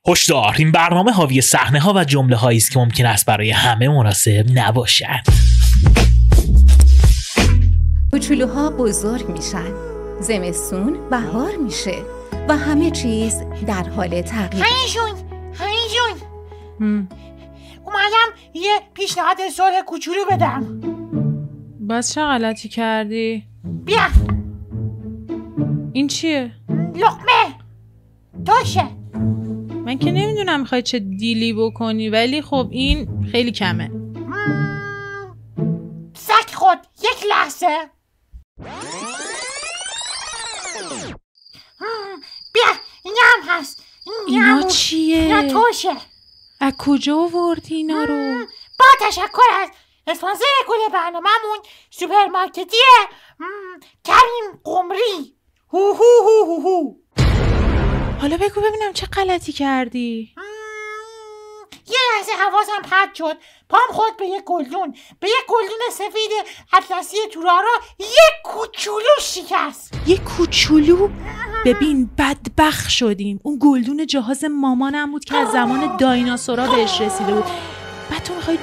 هشدار، این برنامه حاوی صحنه‌ها و جمله‌هایی است که ممکن است برای همه مناسب نباشد. کوچولوها بزرگ میشن، زمستون بهار میشه و همه چیز در حال تغییر. هنیجون اومدم یه پیشنهاد صلح کوچولو بدم. بس چه غلطی کردی؟ بیا این چیه؟ لقمه توشه. من که نمیدونم میخوای چه دیلی بکنی، ولی خب این خیلی کمه. سگ خود یک لحظه. بیا این هم هست. اینا چیه؟ اینا توشه. از کجا آوردی اینا رو؟ با تشکر از اسپانسر کل برنامه‌مون سوپرمارکتیه کریم قمری. هو هو هو هو هو. حالا بگو ببینم چه غلطی کردی؟ یه لحظه حواسم پرت شد، پام خورد به یه گلدون سفید اطلسی تورارا، یه کوچولو شکست. یه کوچولو؟ ببین بدبخت شدیم. اون گلدون جهاز مامانم بود که از زمان دایناسورا بهش رسیده بود. بعد تو میخوای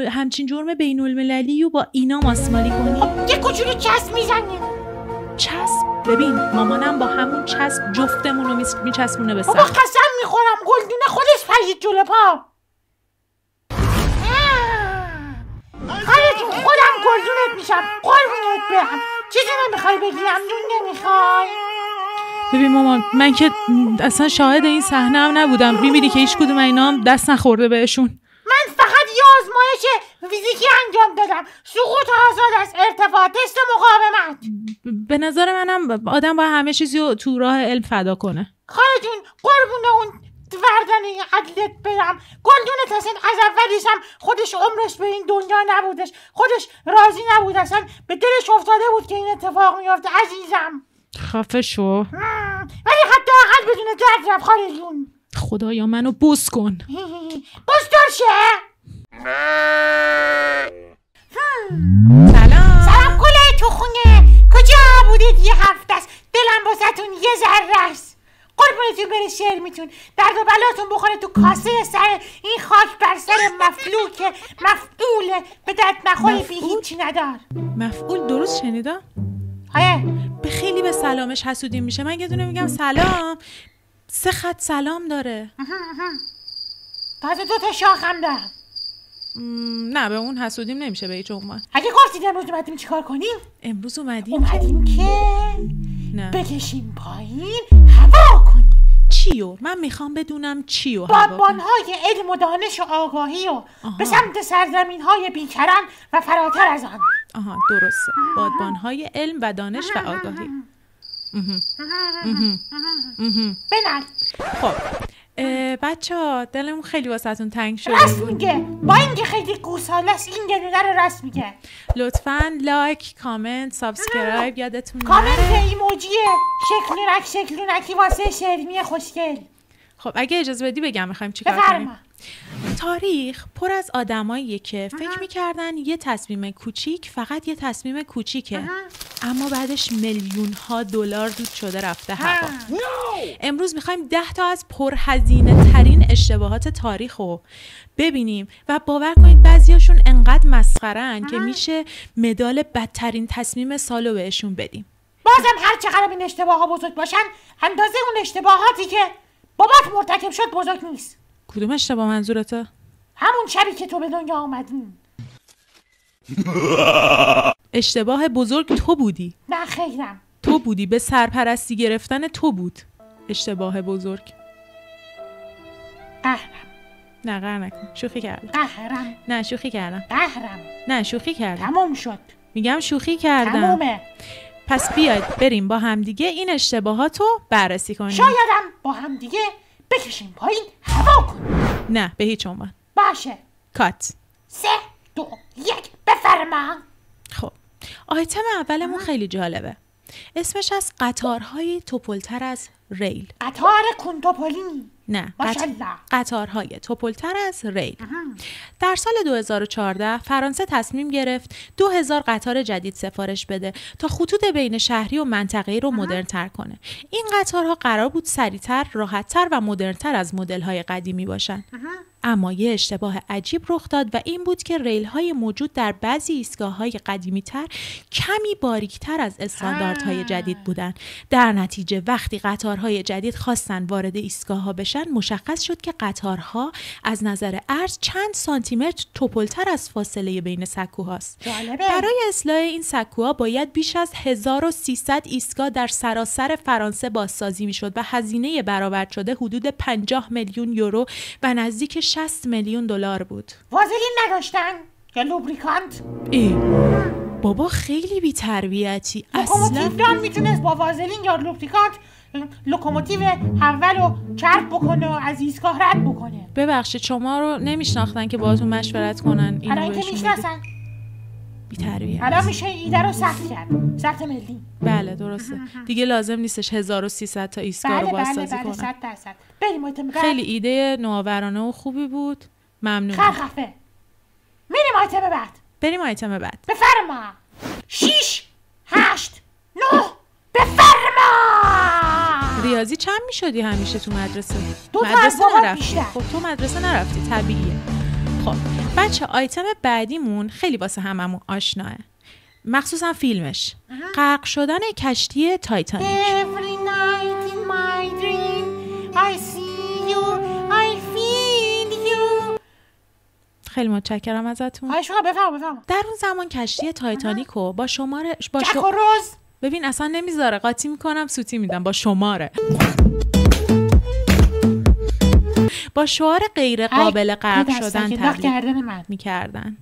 همچین جرم بین المللی و با اینا ماسمالی کنی؟ خب یه کوچولو چسب میزنیم. چسب؟ ببین مامانم با همون چسب جفتمون رو میچسبونه به سر. بابا قسم میخورم گلدون خودش پرید جلو پا. خودم گلدونت میشم، قربونت برم. چیزی نمیخوای بگیرم؟ دون نمیخوای؟ ببین مامان، من که اصلا شاهد این صحنه هم نبودم. میبینی که هیچ کدوم اینا هم دست نخورده بهشون. من فقط یه آزمایش فیزیکی انجام دادم، سقوط آزاد از ارتفاع، تست مقاومت. به نظر منم آدم باید همه چیزی رو تو راه علم فدا کنه. خاله جون قربون اون وردنه عدلت برم. گلدونت اصلا از اولیش هم خودش عمرش به این دنیا نبودش، خودش راضی نبود، اصلا به دلش افتاده بود که این اتفاق میافته. عزیزم خفه شو. ولی حداقل بدون درد رفت. خاله جون خدایا منو بوس کن. بزدار شه. سلام گله تو خونه. کجا بودید یه هفته است؟ دلم باستون یه ذره است. قربونتون بره شرمیتون درد و بلاتون بخوره تو کاسه سر این خاک بر سر مفلوک مفعوله به درد نخوری بی هیچی ندار. مفعول درست شنیدم؟ آره به خیلی به سلامش حسودیم میشه. من یه دونه میگم سلام، 3 خط سلام داره. تازه 2 تا شاخم دارم. نه به اون حسودیم نمیشه به هیچ عنوان. اگه گفتید امروز اومدیم چیکار کنیم؟ امروز اومدیم که نه بکشیم پایین هوا کنیم. چیو؟ من میخوام بدونم چیو هوا کنیم. بادبانهای علم و دانش و آگاهی و به سمت سرزمینهای بیکران و فراتر از آن. آها درسته، بادبانهای علم و دانش و آگاهی. بنال. خب بچه‌ها دلمون خیلی واسهتون تنگ شده. راست میگه، با اینکه خیلی گوساله است این گلوله رو راست میگه. لطفاً لایک، کامنت، سابسکرایب یادتون نره. کامنت ایموجیه شکلونکی واسه شرمی خوشگل. خب اگه اجازه بدی بگم میخوایم چیکار کنیم. تاریخ پر از آدماییه که فکر میکردن یه تصمیم کوچیک فقط یه تصمیم کوچیکه، اما بعدش میلیون ها دلار دود شده رفته هوا. امروز میخوایم 10 تا از پرهزینه ترین اشتباهات تاریخ رو ببینیم و باور کنید بعضیاشون انقدر مسخره‌ان که میشه مدال بدترین تصمیم سالو بهشون بدیم. بازم هر چقدر این اشتباه ها بزرگ باشن اندازه اون اشتباهاتی که بابات مرتکب شد بزرگ نیست. کدوم اشتباه منظورته؟ همون شبی که تو به دنیا آمدی. اشتباه بزرگ تو بودی. نه خیرم. تو بودی، به سرپرستی گرفتن تو بود اشتباه بزرگ. قهرم. نه قهر نکن، شوخی کردم. قهرم. نه شوخی کردم. قهرم. نه شوخی کردم. تموم شد. میگم شوخی کردم. تمومه. پس بیاید بریم با همدیگه این اشتباهاتو بررسی کنیم. شایدم با همدیگه بکشیم پایین هوا کنیم. نه به هیچ عنوان. باشه. کات. 3 2 1 بفرما. خب آیتم اولمون خیلی جالبه. اسمش از قطارهای توپلتر از ریل. قطار کنتوپولینی. نه، ماشاءالله. قطارهای توپلتر از ریل. در سال 2014 فرانسه تصمیم گرفت 2000 قطار جدید سفارش بده تا خطوط بین شهری و منطقه‌ای رو مدرن‌تر کنه. این قطارها قرار بود سریع‌تر، راحت‌تر و مدرن‌تر از مدل‌های قدیمی باشن. اما یه اشتباه عجیب رخ داد و این بود که ریل‌های موجود در بعضی ایستگاه‌های قدیمی‌تر کمی باریک‌تر از استانداردهای جدید بودن. در نتیجه وقتی قطارهای جدید خواستن وارد ایستگاه‌ها بشن، مشخص شد که قطارها از نظر عرض چند سانتیمتر توپلتر از فاصله بین سکوهاست. برای اصلاح این سکوها باید بیش از 1300 ایستگاه در سراسر فرانسه بازسازی می‌شد و هزینه برآورد شده حدود 50 میلیون یورو و نزدیک 60 میلیون دلار بود. وازلین نداشتن یا لوبریکانت؟ بابا خیلی بی‌تربیتی. لوکوموتیو میتونست با وازلین یا لوبریکانت لوکوموتیو اول رو چرب بکنه و از ایستگاه رد بکنه. ببخشید شما رو نمیشناختن که باهاتون مشورت کنن. الان که میشناسن. بی‌تربیت. الان میشه ایده رو سخت کرد. سخت ملی. بله درسته. دیگه لازم نیستش 1300 تا ایستگاه رو بازسازی کنن. 100%. بریم خیلی ایده نوآورانه و خوبی بود. ممنون. خفه. میریم آیتم بعد. بریم آیتم بعد. بفرما. 6 8 9 بفرما. ریاضی چند میشدی همیشه تو مدرسه؟ مدرسه نرفتی. خب تو مدرسه نرفتی طبیعیه. خب بچه آیتم بعدیمون خیلی واسه هممون آشناه، مخصوصا فیلمش. غرق شدن کشتی تایتانیک. Every night in my dream I see you I feel you. خیلی متشکرم ازتون. بفرما. در اون زمان کشتی تایتانیکو با شماره جک و روز. ببین اصلا نمیذاره، قاطی میکنم سوتی میدم، با شماره با شعار غیر قابل غرق شدن تبلیغ میکردن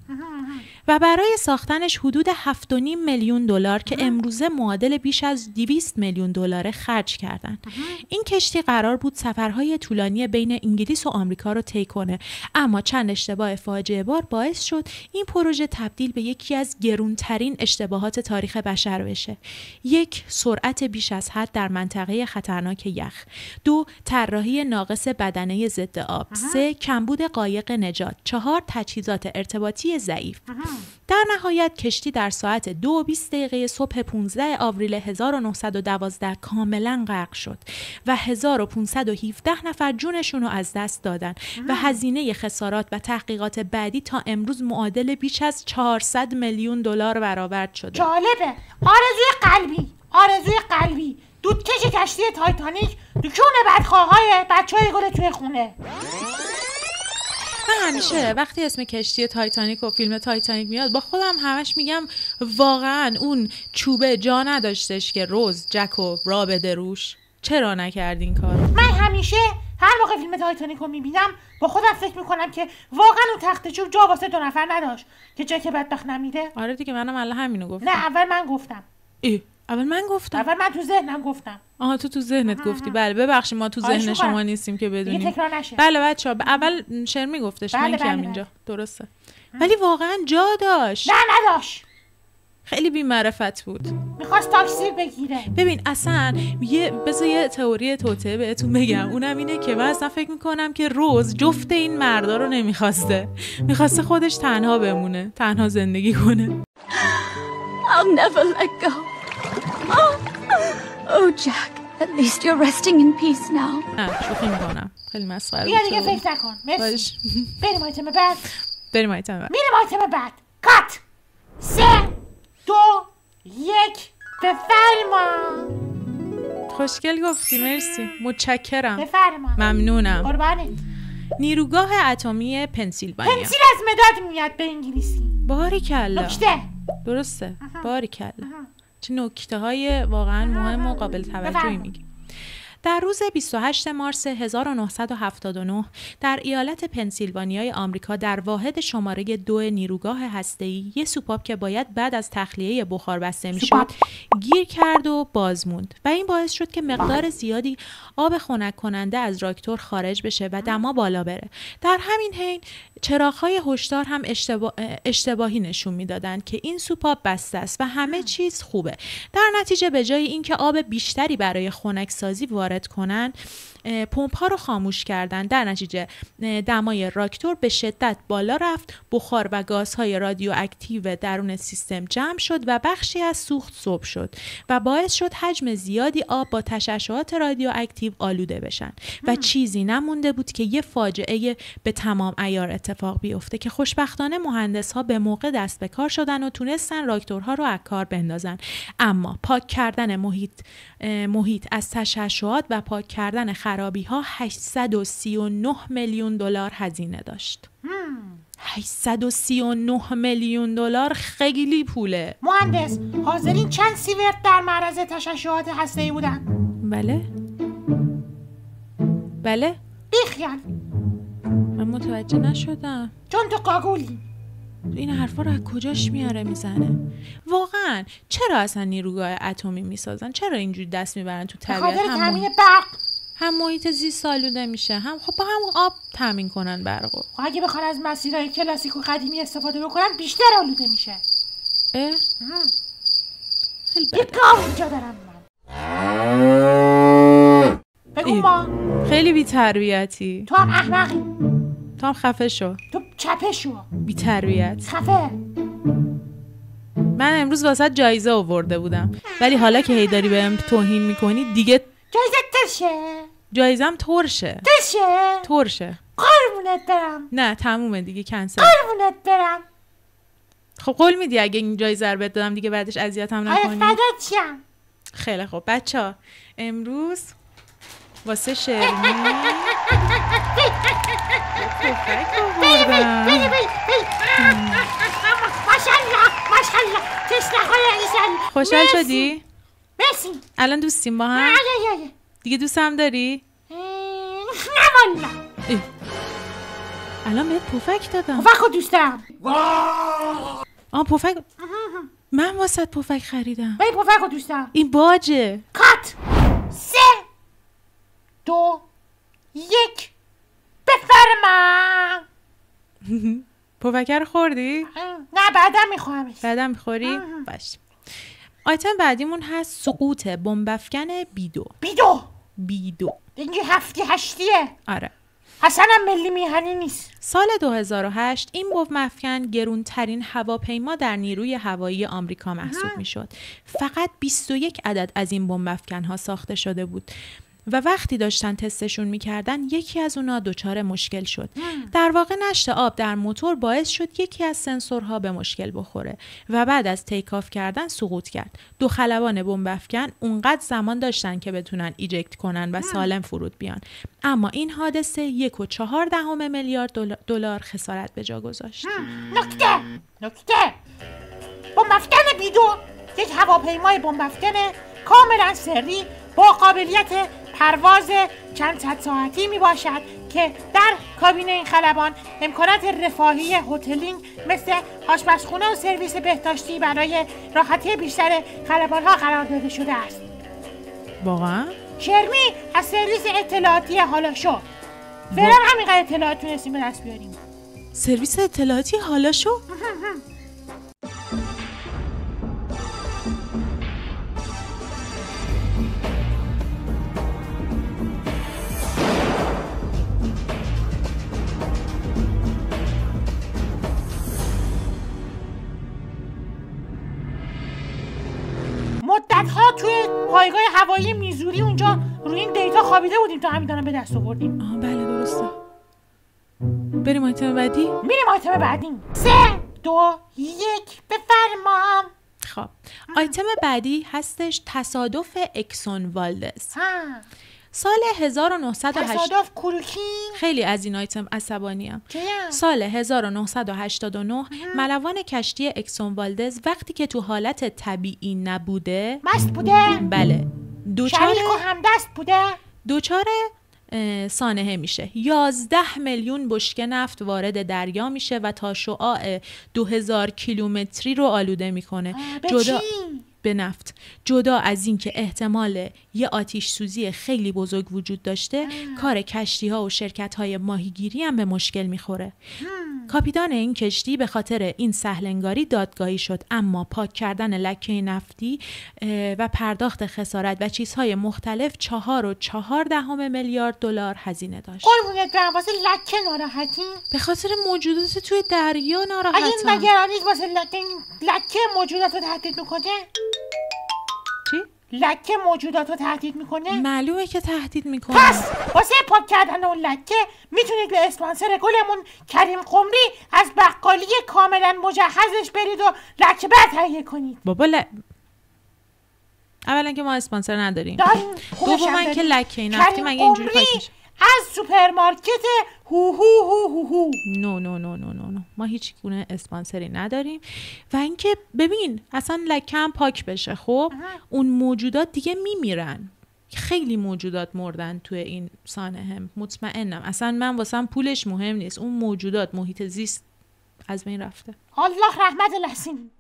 و برای ساختنش حدود 7.5 میلیون دلار که امروزه معادل بیش از 200 میلیون دلار خرج کردن. این کشتی قرار بود سفرهای طولانی بین انگلیس و آمریکا رو طی کنه، اما چند اشتباه فاجعه بار باعث شد این پروژه تبدیل به یکی از گرانترین اشتباهات تاریخ بشر بشه. 1. سرعت بیش از حد در منطقه خطرناک یخ. 2. طراحی ناقص بدنه ضد آب. 3. کمبود قایق نجات. 4. تجهیزات ارتباطی ضعیف. در نهایت کشتی در ساعت 2:20 صبح 15 آوریل 1912 کاملا غرق شد و 1517 نفر جونشون رو از دست دادن و هزینه خسارات و تحقیقات بعدی تا امروز معادل بیش از 400 میلیون دلار برآورد شده. جالبه. آرزوی قلبی دودکش کشتی تایتانیک دکون بدخواهای بچهای گل توی خونه. من همیشه وقتی اسم کشتی تایتانیک و فیلم تایتانیک میاد با خودم همش میگم واقعا اون چوبه جا نداشتش که روز جکو را بده روش؟ چرا نکرد این کارو؟ من همیشه هر موقع فیلم تایتانیک رو میبینم با خودم فکر میکنم که واقعا اون تخت چوب جا واسه 2 نفر نداشت که جک بدبخت نمیده. آره دیگه منم الان همینو گفتم. نه اول من گفتم. اول من تو ذهنم گفتم. آها تو ذهنت گفتی. بله ببخشید ما تو ذهن شما نیستیم که بدونیم. دیگه تکرار نشه. بله بچه‌ها اول شعر میگفتش من کیم اینجا. درسته. ولی واقعا جا داشت. نه نداشت. خیلی بی‌معرفت بود. می‌خواست تاکسی بگیره. ببین اصلا بذار یه تئوری توته بهتون بگم. اونم اینه که من اصلا فکر میکنم که روز جفت این مردا رو نمیخواسته. میخواسته خودش تنها بمونه، تنها زندگی کنه. I'll never let go. Oh Jack, at least you're resting in peace now. نه شوخی میکنم. خیلی مسخره بود. بیا دیگه فکر نکن. مرسی. بریم آیتم بعد. میریم آیتم بعد. کات. 3 2 1 بفرما. خوشگل گفتی. مرسی. متشکرم. بفرما. ممنونم. قربانت. نیروگاه اتمی پنسیلوانیا. پنسیل از مداد میاد به انگلیسی. باریکلا. نکته. درسته. باریکلا. چه نکته های واقعا مهم و قابل توجهی میگی. در روز 28 مارس 1979 در ایالت پنسیلوانیای آمریکا در واحد شماره 2 نیروگاه هسته‌ای یک سوپاپ که باید بعد از تخلیه بخار بسته میشد گیر کرد و باز موند و این باعث شد که مقدار زیادی آب خنک کننده از راکتور خارج بشه و دما بالا بره. در همین حین چراغ‌های هشدار هم اشتباهی نشون میدادند که این سوپاپ بسته است و همه چیز خوبه. در نتیجه به جای اینکه آب بیشتری برای خنک‌سازی وارد کنن، پمپ‌ها رو خاموش کردن. در نتیجه دمای راکتور به شدت بالا رفت، بخار و گازهای رادیواکتیو درون سیستم جمع شد و بخشی از سوخت ذوب شد و باعث شد حجم زیادی آب با تشعشعات رادیواکتیو آلوده بشن و چیزی نمونده بود که یه فاجعه به تمام عیار اتفاق بیفته که خوشبختانه مهندس‌ها به موقع دست به کار شدن و تونستن راکتورها رو از کار بندازن. اما پاک کردن محیط از تشعشعات و پاک کردن خرابی‌ها 839 میلیون دلار هزینه داشت. 839 میلیون دلار خیلی پوله. مهندس، حاضرین چند سیورت در معرض تشعشعات هسته‌ای بودن؟ بله؟ بیخیال. من متوجه نشدم. چون تو قاگولی. این حرفا رو از کجاش میاره میزنه؟ واقعا چرا اصلا نیروگاه اتمی میسازن؟ چرا اینجوری دست میبرن تو طبیعت؟ بخاطر تامین برق. هم محیط زیست آلوده میشه، هم خب با همون آب تامین کنن برقو. اگه بخوان از مسیرهای کلاسیک و قدیمی استفاده بکنن بیشتر آلوده میشه. خیلی یه گاو اینجا دارم من. بگو ما. خیلی بی‌تربیتی. تو هم احمقی. تو هم خفه شو. تو چپه شو. بی‌تربیت. خفه. من امروز واسه جایزه آورده بودم، ولی حالا که هی داری بهم توهین میکنی دیگه. جایزه ترشه. جایزم ترشه. ترشه. قربونت برم. نه تمومه دیگه، کنسل. قربونت برم. خب قول میدی اگه این جایزه رو بهت دادم دیگه بعدش اذیتم نکنی؟ فدات شم. خیلی خب بچه‌ها، امروز واسه شرمی ماشالله تشنه‌های ایزن. خوشحال شدی؟ مرسی. الان دوستیم با هم؟ دیگه دوستم داری؟ نه والا. الان بهت پفک دادم. پفک رو دوست دارم. پفک. من واسه پفک خریدم. ولی پفک رو دوست دارم. این باجه. کات. 3 2 1 بفرما. پفک رو خوردی؟ نه بعدم میخوامش. بعدم میخوری؟ باش. آیتم بعدیمون هست سقوط بمب‌افکن بیدو. اینجا 7-8. آره. اصلا ملی میهنی نیست. سال 2008 این بمب‌افکن گرونترین هواپیما در نیروی هوایی آمریکا محسوب میشد. فقط 21 عدد از این بمب‌افکن‌ها ساخته شده بود و وقتی داشتن تستشون میکردن یکی از اونا دچار مشکل شد. در واقع نشت آب در موتور باعث شد یکی از سنسورها به مشکل بخوره و بعد از تیک آف کردن سقوط کرد. 2 خلبان بمب‌افکن اونقدر زمان داشتن که بتونن ایجکت کنن و سالم فرود بیان، اما این حادثه 1.4 میلیارد دلار خسارت به جا گذاشت. نکته بمب‌افکن بیدو یک هواپیمای بمب‌افکن کاملا سری با قابلیت پرواز چند صد ساعتی می باشد که در کابین این خلبان امکانات رفاهی هتلینگ مثل آشپزخونه و سرویس بهداشتی برای راحتی بیشتر خلبان‌ها قرار داده شده است. واقعا؟ شرمی از سرویس اطلاعاتی حالا شو. فعلا همینقدر اطلاعات تونستیم به دست بیاریم. سرویس اطلاعاتی حالا شو؟ مدت‌ها توی پایگاه هوایی میزوری اونجا روی این دیتا خوابیده بودیم تا همین دارم به دست آوردیم. بله درسته. بریم آیتم بعدی؟ میریم آیتم بعدی. 3 2 1 بفرمام. خب آیتم بعدی هستش تصادف اکسون والدز. سال 1908 تصادف کروکی. خیلی از این آیتم عصبانیم. سال 1989 ملوان کشتی اکسون والدز وقتی که تو حالت طبیعی نبوده، مست بوده، بله، شریک و همدست بوده، دوچار سانحه میشه. 11 میلیون بشکه نفت وارد دریا میشه و تا شعاع 2000 کیلومتری رو آلوده میکنه. به نفت. جدا از این که احتمال یه آتش سوزی خیلی بزرگ وجود داشته، کار کشتی ها و شرکت های ماهیگیری هم به مشکل میخوره. کاپیتان این کشتی به خاطر این سهلنگاری دادگاهی شد، اما پاک کردن لکه نفتی و پرداخت خسارت و چیزهای مختلف 4.4 میلیارد دلار هزینه داشت. قربونت برم، واسه لکه ناراحتی؟ به خاطر موجودات توی دریا ناراحتم. اگه این مگرانیز واسه لکه موجودات رو تهدید میکنه؟ چی؟ لکه موجودات رو تهدید میکنه؟ معلومه که تهدید میکنه. پس واسه پاک کردن اون لکه میتونید به اسپانسر گلمون کریم قمری از بقالی کاملا مجهزش برید و لکه بعد تهیه کنید. بابا اولا که ما اسپانسر نداریم، دوما که لکه نفتی مگه اینجوری پاک میشه؟ از سوپرمارکت هو هو هو هو هو. نو ما هیچ گونه اسپانسری نداریم. و اینکه ببین اصلا لکه هم پاک بشه، خب اون موجودات دیگه میمیرن. خیلی موجودات مردن توی این سانحه، مطمئنم. اصلا من واسم پولش مهم نیست، اون موجودات، محیط زیست از بین رفته. الله رحمت الحسین.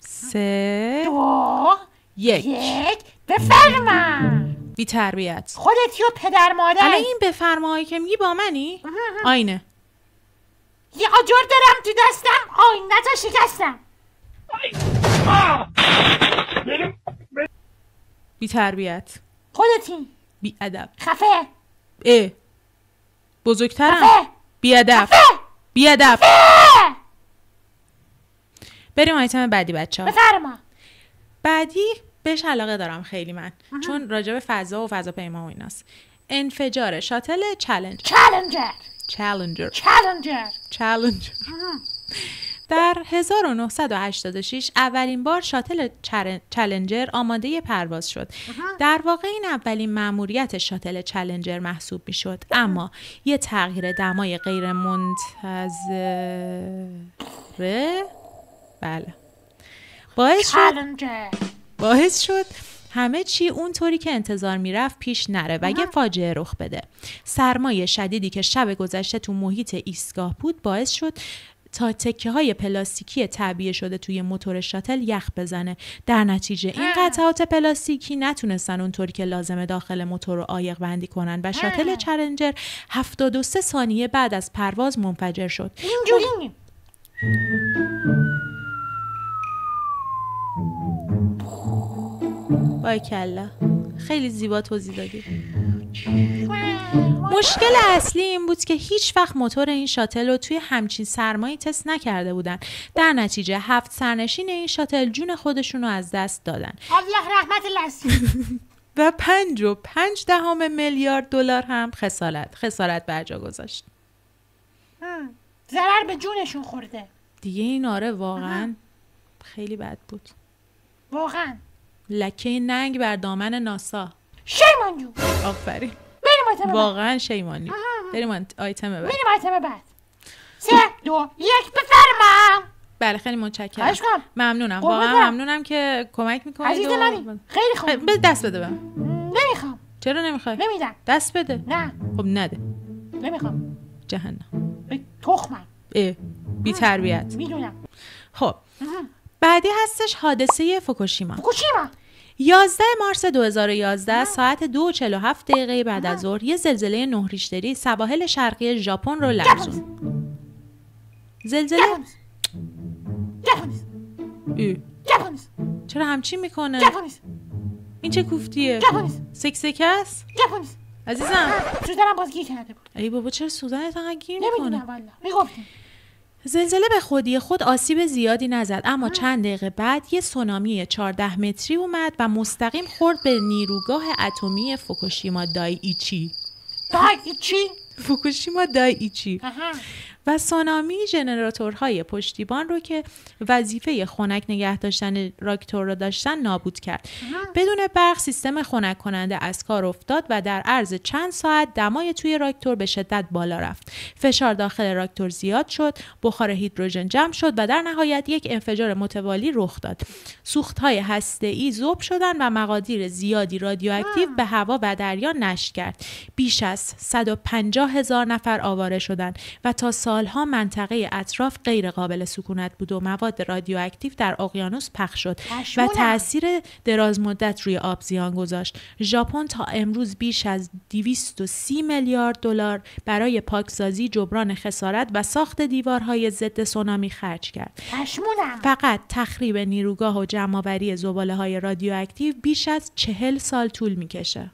3 2 1 بفرما. بی تربیت خودتی و پدر مادر. الان این بفرمایی که میگی با منی؟ آینه. یه آجر دارم تو دستم، آینه تا شکستم. بی تربیت. خودتی. بی ادب. خفه. بزرگترم. خفه. بی ادب. بی ادب. بریم آیتم بعدی بچه‌ها. بفرما. بعدی بهش علاقه دارم خیلی من، چون راجع به فضا و فضاپیما و ایناست. انفجار شاتل چالنجر. در 1986 اولین بار شاتل چالنجر آماده پرواز شد. در واقع این اولین مأموریت شاتل چالنجر محسوب می شد، اما یه تغییر دمای غیر منتظره باعث شد همه چی اونطوری که انتظار میرفت پیش نره و یه فاجعه رخ بده. سرمای شدیدی که شب گذشته تو محیط ایستگاه بود باعث شد تا تکه های پلاستیکی تعبیه شده توی موتور شاتل یخ بزنه. در نتیجه این قطعات پلاستیکی نتونستن اونطوری که لازمه داخل موتور رو عایق بندی کنن و شاتل چالنجر 73 ثانیه بعد از پرواز منفجر شد. اینجوری بایکلا، خیلی زیبا توضیح دادی. مشکل اصلی این بود که هیچ وقت موتور این شاتل رو توی همچین سرمایی تست نکرده بودن. در نتیجه 7 سرنشین این شاتل جون خودشون رو از دست دادن. الله رحمت الحسین. و 5.5 میلیارد دلار هم خسارت برجا گذاشت. ضرر به جونشون خورده دیگه. این آره واقعا خیلی بد بود. واقعا لکه ننگ بر دامن ناسا. شیمانجو. آفرین. بریم آیتم واقعا شیمانی. بریم آیتم بعد. 3 2 1 بفرما. بله خیلی متشکرم. ممنونم. واقعا ممنونم که کمک میکنید. عزیز منی. خیلی خوب. دست بده بهم. نمیخوام. چرا نمیخوای؟ نمیدم. دست بده. نه. خب نده. نمیخوام. جهنم. به تخمم. بی تربیت. میدونم. خب بعدی هستش حادثه فوکوشیما. 11 مارس 2011 ساعت 2:47 بعد از ظهر یه زلزله 9 ریشتری سواحل شرقی ژاپن رو لرزون. زلزله ژاپنیز. چرا همچین میکنه؟ ژاپنیز. این چه کوفتیه؟ ژاپنیز. سکسکه است؟ ژاپنیز. عزیزم سوزنم باز گیر کرده بود. ای بابا چرا سوزنت انقدر گیر میکنه؟ نمیدونم والله. میگفتیم. زلزله به خودی خود آسیب زیادی نزد، اما چند دقیقه بعد یه سونامی 14 متری اومد و مستقیم خورد به نیروگاه اتمی فوکوشیما داییچی. فوکوشیما داییچی. و سونامی ژنراتورهای پشتیبان رو که وظیفه خنک نگه داشتن راکتور رو داشتن نابود کرد. بدون برق سیستم خنک کننده از کار افتاد و در عرض چند ساعت دمای توی راکتور به شدت بالا رفت. فشار داخل راکتور زیاد شد، بخار هیدروژن جمع شد و در نهایت یک انفجار متوالی رخ داد. سوختهای هسته‌ای ذوب شدند و مقادیر زیادی رادیواکتیو به هوا و دریا نشت کرد. بیش از 150,000 نفر آواره شدند و تا سالها منطقه اطراف غیر قابل سکونت بود و مواد رادیواکتیو در اقیانوس پخش شد و تأثیر دراز مدت روی آب زیان گذاشت. ژاپن تا امروز بیش از 230 میلیارد دلار برای پاکسازی، جبران خسارت و ساخت دیوارهای ضد سونامی خرج کرد. فقط تخریب نیروگاه و جمع‌آوری زباله‌های رادیواکتیو بیش از 40 سال طول می‌کشه.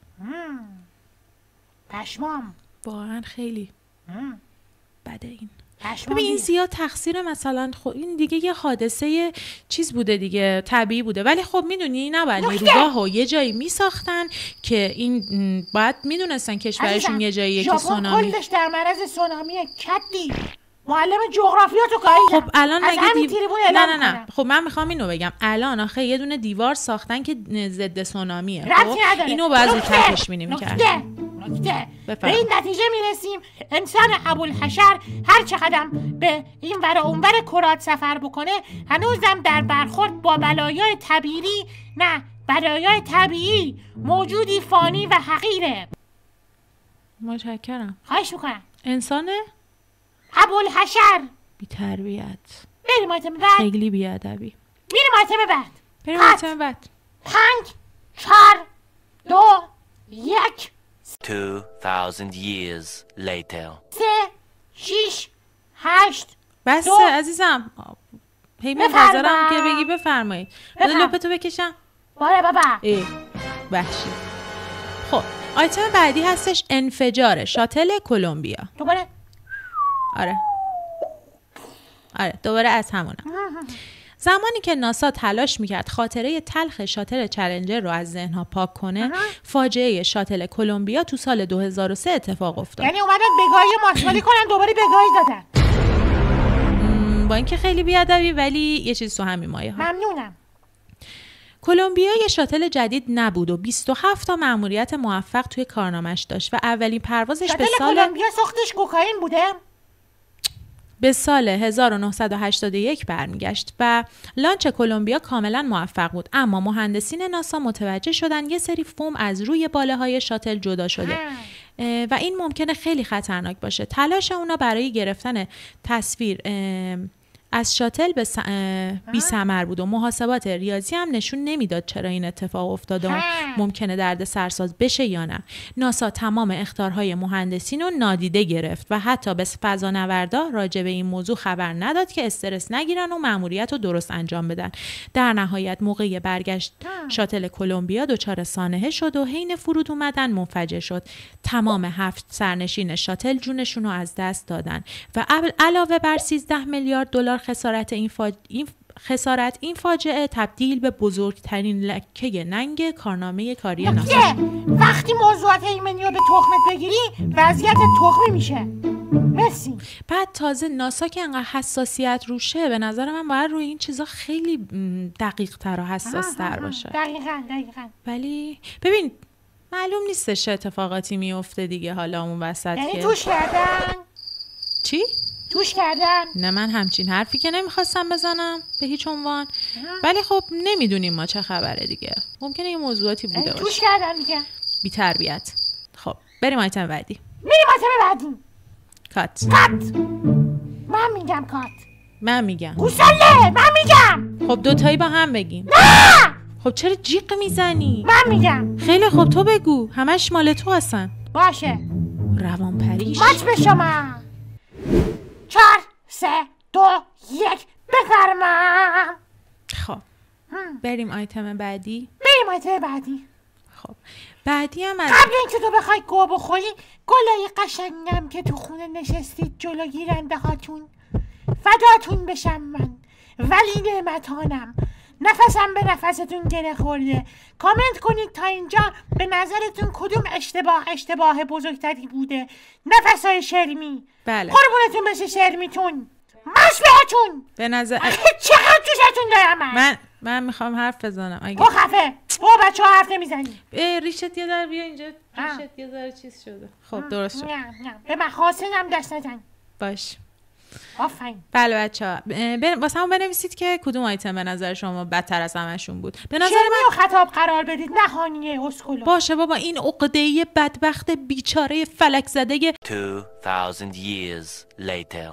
پشمام. واقعا خیلی بده این. ببین این زیاد تقصیر مثلا این دیگه یه حادثه چیز بوده دیگه، طبیعی بوده، ولی خب میدونی نباید نیروگاهو یه جایی میساختن که این باید میدونستن کشورشون یه جاییه که سونامی. ژاپن کلش در معرض سونامیه. کدی معلم جغرافیاتو گاییدم. خب الان نه خب من میخوام اینو بگم، الان آخه یه دونه دیوار ساختن که ضد سونامیه. خب اینو باید زودتر پیش بینی می‌کردن. به این نتیجه میرسیم انسان ابوالحشر هر چقدر به این ور و اون ور کرات سفر بکنه هنوزم در برخورد با بلایای طبیعی موجودی فانی و حقیره. متشکرم. خواهش میکنم. انسانه؟ ابوالحشر بی تربیت. بریم آیتم بعد. خیلی بی ادبی. بریم آیتم بعد. 5 4 2 1 2000 years later. 3 6 8 بس عزیزم. هی منتظرم که بگی بفرمایید. بذار لپتو بکشم. باره بابا. وحشی. خب آیتم بعدی هستش انفجار شاتل کلمبیا. دوباره. آره دوباره از همونم. زمانی که ناسا تلاش میکرد خاطره تلخ شاتل چالنجر رو از ذهنها پاک کنه، فاجعه شاتل کلمبیا تو سال 2003 اتفاق افتاد. یعنی اومدن بگاهی ماسمالی کنن دوباره بگاهی دادن. با اینکه خیلی بیادبی ولی یه چیز تو همین مایه ها. ممنونم. کلمبیا یه شاتل جدید نبود و 27 تا مأموریت موفق توی کارنامش داشت و اولین پروازش به سال کلمبیا ساختش کوکائین بوده؟ به سال 1981 برمیگشت و لانچ کلمبیا کاملا موفق بود، اما مهندسین ناسا متوجه شدن یه سری فوم از روی باله‌های شاتل جدا شده و این ممکنه خیلی خطرناک باشه. تلاش اونا برای گرفتن تصویر از شاتل بی ثمر بود و محاسبات ریاضی هم نشون نمیداد چرا این اتفاق افتاده و ممکنه درد سرساز بشه یا نه. ناسا تمام اخطارهای مهندسین رو نادیده گرفت و حتی به فضانوردا راجع به این موضوع خبر نداد که استرس نگیرن و مأموریت رو درست انجام بدن. در نهایت موقع برگشت شاتل کلمبیا دچار سانحه شد و حین فرود اومدن منفجر شد. تمام 7 سرنشین شاتل جونشون رو از دست دادن و علاوه بر 13 میلیارد دلار خسارت این فاجعه تبدیل به بزرگترین لکه ننگ کارنامه کاری ناسا شد. وقتی موضوعات ایمنی رو به تخمت بگیری وضعیت تخمی میشه. مرسی. بعد تازه ناسا که انقدر حساسیت روشه، به نظر من باید روی این چیزا خیلی دقیق تر و حساس تر باشه. دقیقاً. ولی ببین معلوم نیستش چه اتفاقاتی میفته دیگه حالا اون وسط یعنی که توش کردن؟ چی؟ توش کردن؟ نه من همچین حرفی که نمیخواستم بزنم به هیچ عنوان، ولی خب نمیدونیم ما چه خبره دیگه، ممکنه یه موضوعاتی بوده باشه. توش کردن دیگه. بی تربیت. خب بریم آیتم بعدی. کات. من میگم کات. من میگم گوساله. من میگم. خب دوتایی با هم بگیم. نه. خب چرا جیغ میزنی؟ من میگم. خیلی خب تو بگو، همش مال تو هستن. باشه. روان پریش. ماچ به شما. 4 3 2 1 بفرمام. خب بریم آیتم بعدی. خب بعدی هم از قبل اینکه تو بخوای گو بخوری، گلای قشنگم که تو خونه نشستید جلو گیرنده هاتون، فداتون بشم من، ولی نعمتانم، نفسم به نفستون گره خورده. کامنت کنید تا اینجا به نظرتون کدوم اشتباه بزرگتری بوده. نفسای شرمی. بله. قربونتون بشه شرمیتون. مش بهتون. به نظر چقدر جوشتون دارم من میخوام حرف بزنم. با خفه. با بچه ها حرف نمیزنی. ریشت یه در بیا اینجا. ریشت یه ذره چیز شده. خب درست شد. نه به مخاسنم دست نزن. باش. آفرین. بله بچه‌ها واسه همون بنویسید که کدوم آیتم به نظر شما بدتر از همشون بود. به نظر من خطاب قرار بدید نه خانیه اسکولا. باشه بابا این عقده‌ای بدبخت بیچاره فلک زده 2000 years later.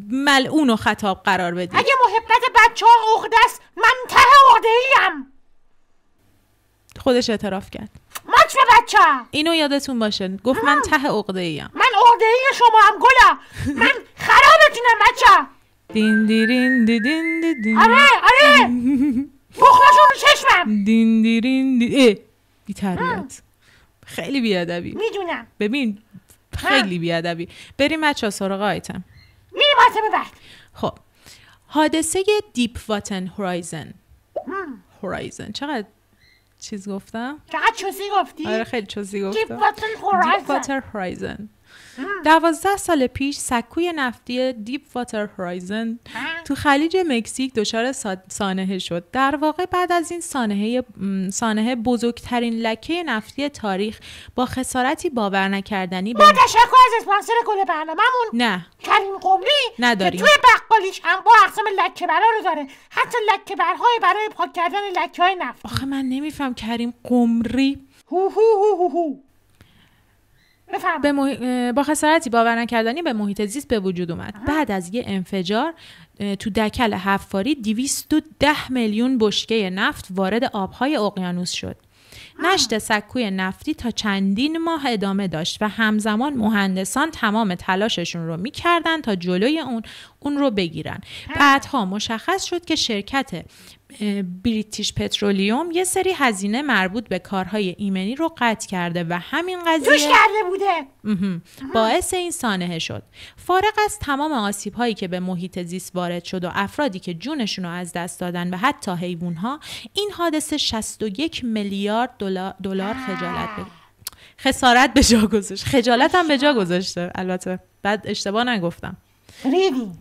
ملعونو خطاب قرار بدید. اگه محبت بچه‌ها عقده است من ته عقده‌ایم. خودش اعتراف کرد. ماچ به بچه‌ها. اینو یادتون باشه. گفت من ته عقده‌ایم. من عقده‌ای شما هم گلا. من خرابتونم بچه‌ها. دین دیرین دیدین دیدین. آره. بخورشون رو چشمم. دین دیرین بی تربیت. خیلی بیادبی. میدونم. ببین خیلی بیادبی. بریم بچه‌ها سراغ آیتم. میریم آیتم بعد. خب حادثه دیپ واتر هورایزن. چقدر چیز گفتم؟ چقدر چوسی گفتی؟ آره خیلی چوسی گفتم. دیپ واتر هورایزن 12 سال پیش سکوی نفتی دیپ واتر هورایزن تو خلیج مکزیک دچار سانحه شد. در واقع بعد از این سانحه بزرگترین لکه نفتی تاریخ با خسارتی باور نکردنی با تشکر از اسپانسر گل برنامه‌مون نه کریم قمری نداریم. که توی بقالیش انواع اقسام لکه برا رو داره، حتی لکه برهای برای پاک کردن لکه‌های نفتی. آخه من نمیفهم کریم قمری با خسارتی باور نکردنی به محیط زیست به وجود اومد. بعد از یه انفجار تو دکل حفاری 210 میلیون بشکه نفت وارد آبهای اقیانوس شد. نشت سکوی نفتی تا چندین ماه ادامه داشت و همزمان مهندسان تمام تلاششون رو میکردن تا جلوی اون رو بگیرن. بعدها مشخص شد که شرکت بریتیش پترولیوم یه سری هزینه مربوط به کارهای ایمنی رو قطع کرده و همین قضیه توش کرده بوده باعث این سانحه شد. فارغ از تمام آسیب‌هایی که به محیط زیست وارد شد و افرادی که جونشون رو از دست دادن و حتی حیوان‌ها، این حادثه 61 میلیارد دلار خسارت به جا گذاشت. خجالت هم به جا گذاشته. البته بعد اشتباه نگفتم. ریدی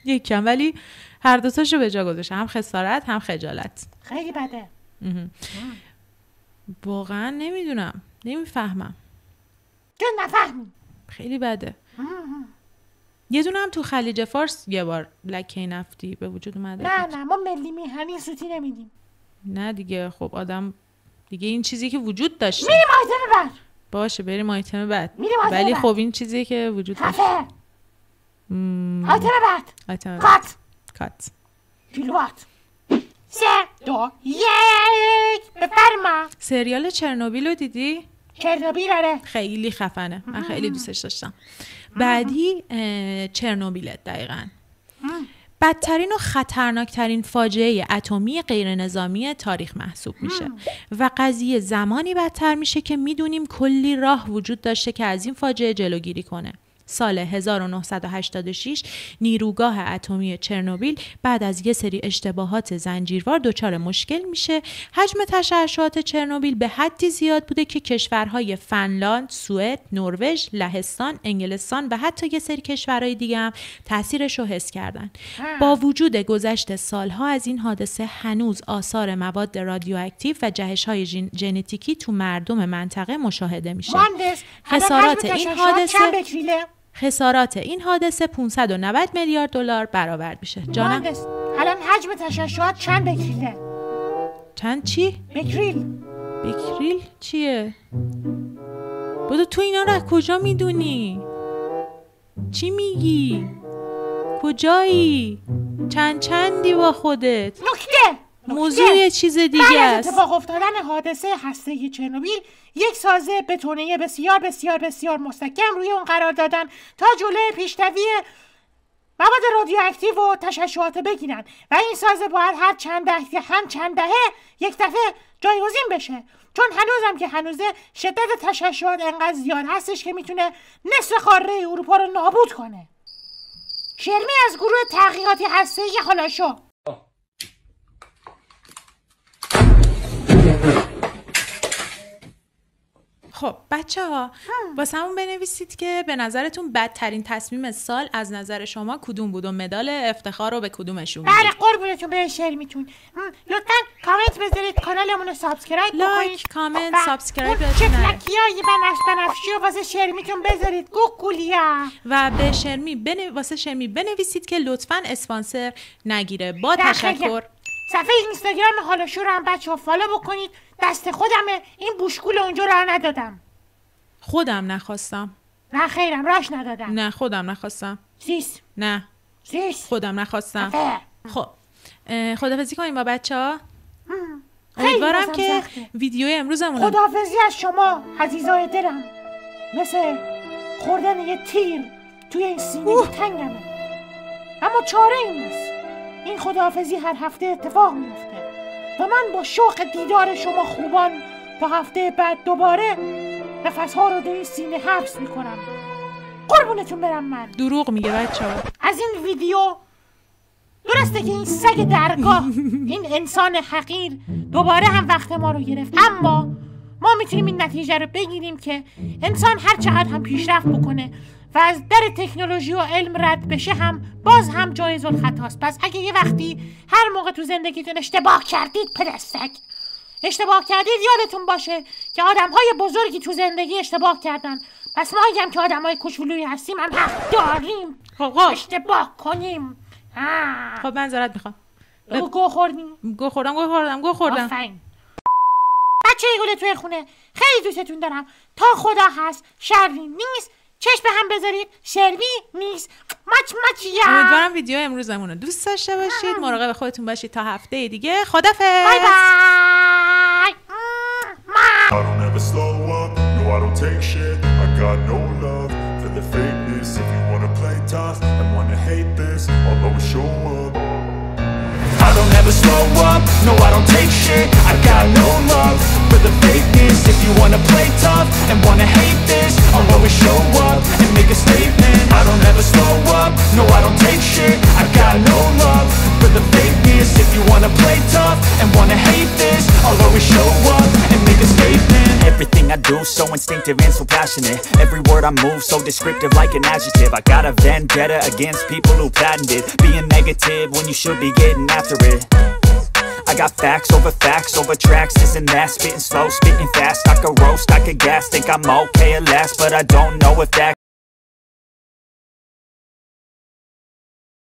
یکم ولی هر دوتاشو به جا گذاشته، هم خسارت هم خجالت. خیلی بده. واقعا نمیدونم، نمیفهمم. تو نفهمی. خیلی بده. یه دونه هم تو خلیج فارس یه بار لکه نفتی به وجود اومده. نه ما ملی میهنی سوتی نمیدیم. نه دیگه خب آدم دیگه این چیزی که وجود داشته. میریم آیتم بعد. باشه بریم آیتم بعد. ولی خب این چیزی که وجود داشته. آیتم بعد. آیتم کات. کیلووات. 3 2 1 بفرما. سریال چرنوبیل رو دیدی؟ چرنوبیل آره. خیلی خفنه. من خیلی دوستش داشتم. بعدی چرنوبیل دقیقاً. بدترین و خطرناکترین فاجعه اتمی غیر نظامی تاریخ محسوب میشه و قضیه زمانی بدتر میشه که میدونیم کلی راه وجود داشته که از این فاجعه جلوگیری کنه. سال 1986 نیروگاه اتمی چرنوبیل بعد از یه سری اشتباهات زنجیروار دچار مشکل میشه. حجم تشعشعات چرنوبیل به حدی زیاد بوده که کشورهای فنلاند، سوئد، نروژ، لهستان، انگلستان و حتی یه سری کشورهای دیگه هم تاثیرش رو حس کردن. با وجود گذشت سالها از این حادثه هنوز آثار مواد رادیواکتیو و جهش‌های ژنتیکی تو مردم منطقه مشاهده میشه. خسارات این حادثه 590 میلیارد دلار برآورد میشه. جانم الان حجم تشعشعات چند بکریله؟ چند چی؟ بکریل چیه؟ بودو تو اینا رو از کجا میدونی؟ چی میگی؟ کجایی؟ چندی با خودت؟ نکته موضوع یه چیز دیگه است. بعد از اتفاق افتادن حادثه هسته‌ای چرنوبیل یک سازه بتونی بسیار بسیار بسیار مستحکم روی اون قرار دادن تا جلوی پیشروی مواد رادیواکتیو و تشعشعات بگیرن و این سازه باید هر چند دهه یک دفعه جایگزین بشه، چون هنوزم که هنوزه شدت تشعشعات انقدر زیاد هستش که میتونه نصف قاره اروپا رو نابود کنه. شرمی از گروه تحقیقاتی هسته‌ای خلاشو. خب بچه‌ها واسمون بنویسید که به نظرتون بدترین تصمیم سال از نظر شما کدوم بود و مدال افتخار رو به کدومشون میدید. بله قربونتون به شرمیتون. لطفاً کامنت بذارید، کانالمون رو سابسکرایب بکنید. لایک، کامنت، سابسکرایب چفلکیای بنفشی و واسه شرمیتون بذارید. گوگولیا. و به شرمی واسه شرمی بنویسید که لطفاً اسپانسر نگیره. با تشکر. صفحه اینستاگرام حالا شور هم بچه‌ها فالو بکنید. دست خودمه، این بوشکول اونجا راه ندادم. خودم نخواستم. نه خیرم راش ندادم. نه خودم نخواستم. سیس. نه سیس. خودم نخواستم. خب خداحافظی کنیم با بچه‌ها. امیدوارم که ویدیو امروزمون خداحافظی از شما عزیزای دلم مثل خوردن یه تیر توی این سینه تنگمه، اما چاره این نیست. این خداحافظی هر هفته اتفاق میفته و من با شوق دیدار شما خوبان تا هفته بعد دوباره نفسها رو در این سینه حبس میکنم. قربونتون برم. من دروغ میگه بچه‌ها. از این ویدیو درسته که این سگ درگاه این انسان حقیر دوباره هم وقت ما رو گرفت، اما ما میتونیم این نتیجه رو بگیریم که انسان هر چقدر هم پیشرفت بکنه و از در تکنولوژی و علم رد بشه هم باز هم جایز الخطاست. پس اگه یه وقتی هر موقع تو زندگیتون اشتباه کردید پدستک اشتباه کردید، یادتون باشه که آدم‌های بزرگی تو زندگی اشتباه کردن. پس ما هم که آدم‌های کوچولویی هستیم هم حق داریم اشتباه کنیم. خب منظرت میخوام. گو خوردیم؟ گو خوردم. آفرین. بچه گل توی خونه خیلی دوستتون دارم. تا خدا هست شری نیست. چشم به هم بذارید، شروی نیست. مچ. امیدوارم ویدیو امروزمون رو دوست داشته باشید. مراقب خودتون باشید تا هفته دیگه. خدافظ. بای بای. I don't ever slow up, no I don't take shit. I got no love for the fakeness. If you wanna play tough and wanna hate this, I'll always show up. I don't ever slow up, no I don't take shit. I got no love for the fakeness. If you wanna play tough and wanna hate this, I'll always show up and make a statement. I don't ever slow up, no I don't take shit. I got no love for the fakeness. If you wanna play tough and wanna hate this, I'll always show up and make a statement. Everything I do so instinctive and so passionate. Every word I move so descriptive like an adjective. I got a vendetta against people who patented being negative when you should be getting after it. I got facts over tracks, this and that. Spitting slow, spitting fast. I could roast, I could gas. Think I'm okay at last, but I don't know if that